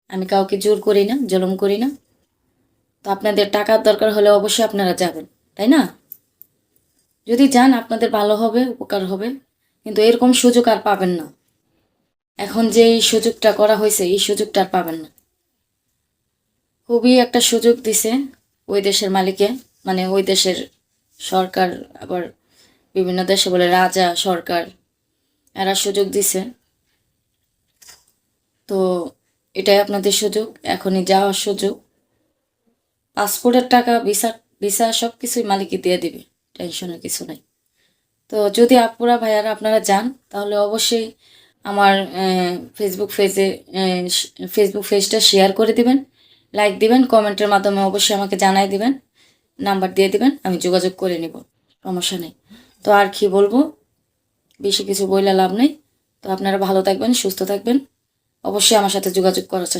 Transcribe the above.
আমি কাউকে জোর করি না, জুলুম করি না। তো আপনাদের টাকার দরকার হলে অবশ্যই আপনারা যাবেন, তাই না? যদি যান আপনাদের ভালো হবে, উপকার হবে, কিন্তু এরকম সুযোগ আর পাবেন না। এখন যে এই সুযোগটা করা হয়েছে এই সুযোগটা আর পাবেন না। খুবই একটা সুযোগ দিছে ওই দেশের মালিকে, মানে ওই দেশের সরকার, আবার বিভিন্ন দেশে বলে রাজা সরকার, এরা সুযোগ দিছে। তো এটাই আপনাদের সুযোগ, এখনই যাওয়ার সুযোগ। পাসপোর্টের টাকা, ভিসা ভিসা সব কিছুই মালিকই দিয়ে দিবে, টেনশনের কিছু নাই। তো যদি আপুরা ভাইয়ারা আপনারা যান তাহলে অবশ্যই আমার ফেসবুক পেজটা শেয়ার করে দিবেন, লাইক দিবেন, কমেন্টের মাধ্যমে অবশ্যই আমাকে জানাই দিবেন, নাম্বার দিয়ে দিবেন, আমি যোগাযোগ করে নিব, সমস্যা নেই। তো আর কি বলবো, বেশি কিছু বইলা লাভ নেই। তো আপনারা ভালো থাকবেন, সুস্থ থাকবেন, অবশ্যই আমার সাথে যোগাযোগ করার চেষ্টা